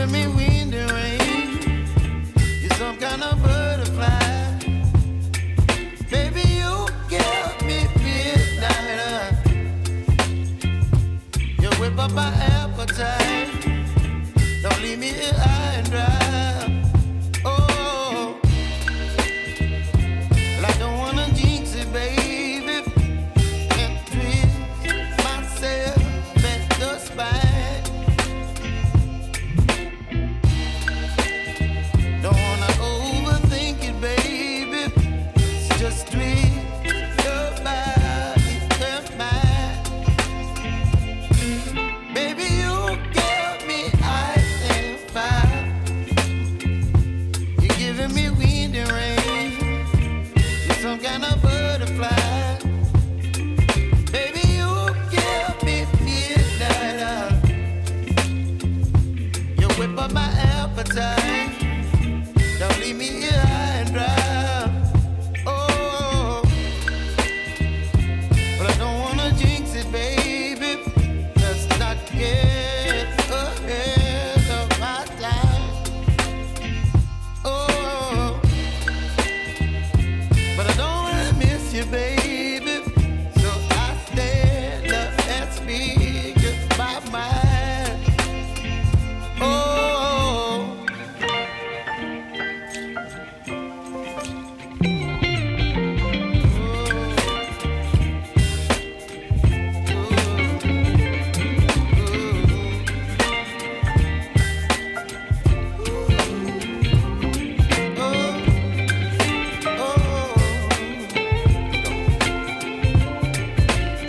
giving me wind and rain. You're some kind of butterfly. Baby, you give me midnight. You whip up my appetite. Don't leave me here high and dry. Oh, well, I don't wanna jinx it, baby, and twist myself at the spine. Don't wanna overthink it, baby. It's just twist your body and mine. Baby, you give me ice and fire. You're giving me wind and rain. You're some kind of butterfly. Baby, you give me midnight. You whip up my appetite. Don't leave me here high and dry. Oh, but I don't wanna jinx it, baby. Let's not get ahead of my time. Oh, but I don't wanna miss you, baby. So I stand up and speak my mind. Oh.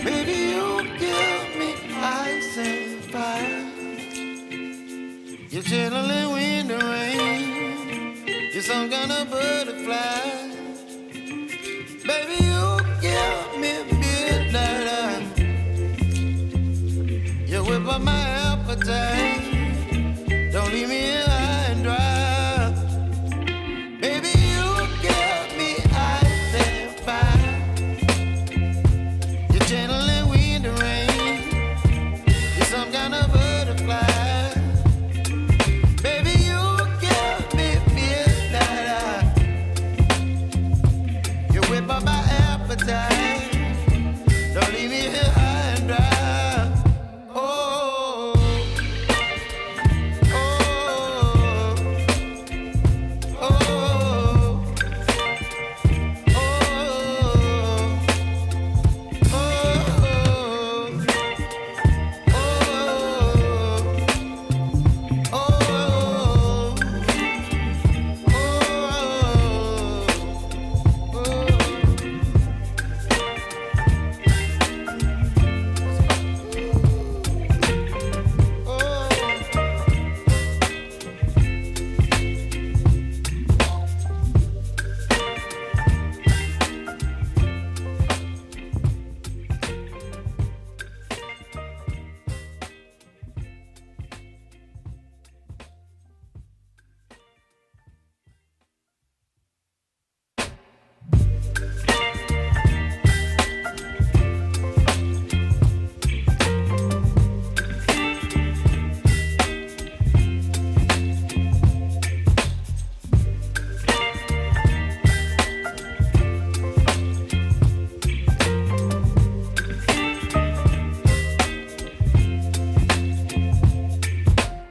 Baby, you give me ice and fire. You're chilling wind and rain. You're some kind of butterfly. Baby, you give me midnight. You whip up my appetite. Don't leave me here high and dry. Baby, you give me ice and fire. You're channeling wind and rain. You're some kind of butterfly. Baby, you give me midnight. You whip up my appetite. Don't leave me here high and dry. Oh, oh, oh, oh,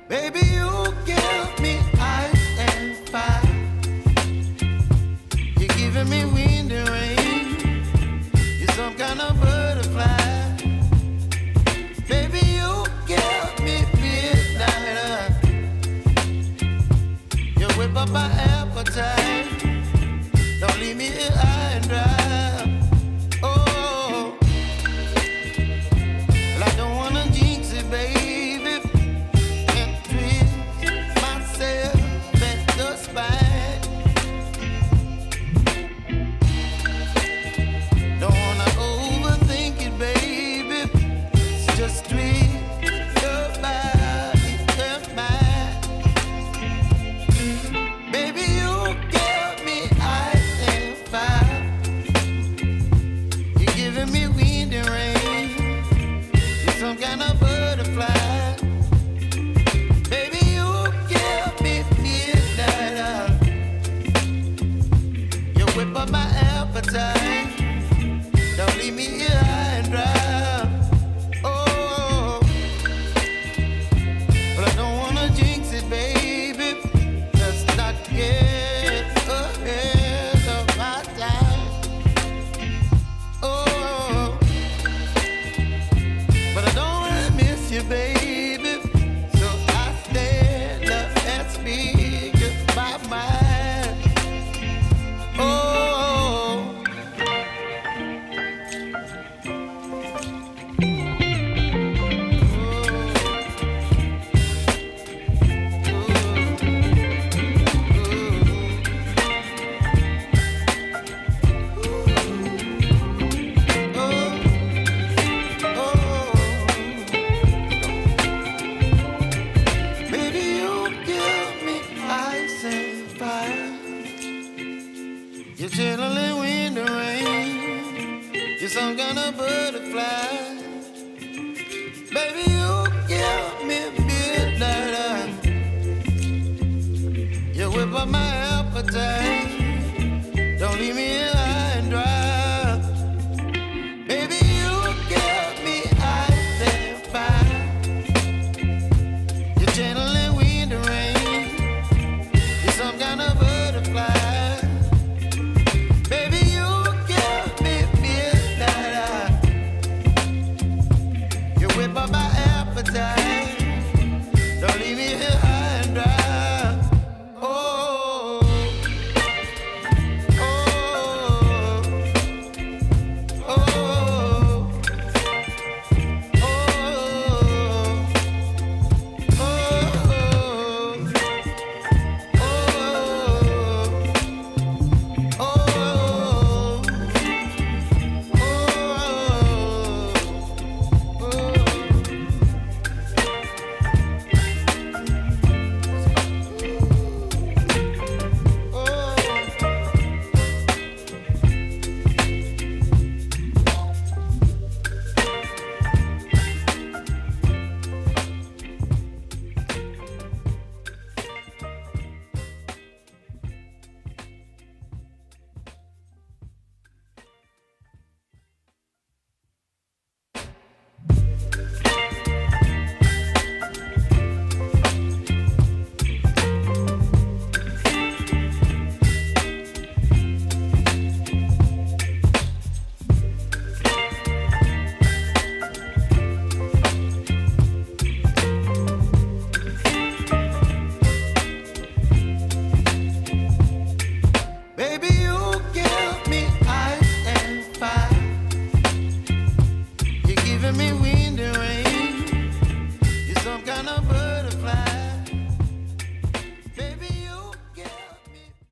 baby, you give me ice and fire. You're giving me wind and rain. You're some kind of butterfly. Baby, you give me midnight. You whip up my appetite. Don't leave me here high and dry. Oh, well, I don't wanna jinx it, baby, and twist myself at the spine. Don't wanna overthink it, baby. It's just twist your body and mine. Baby, You chilly wind and rain. You're some kind of butterfly. Baby, you give me midnight. You whip up my appetite.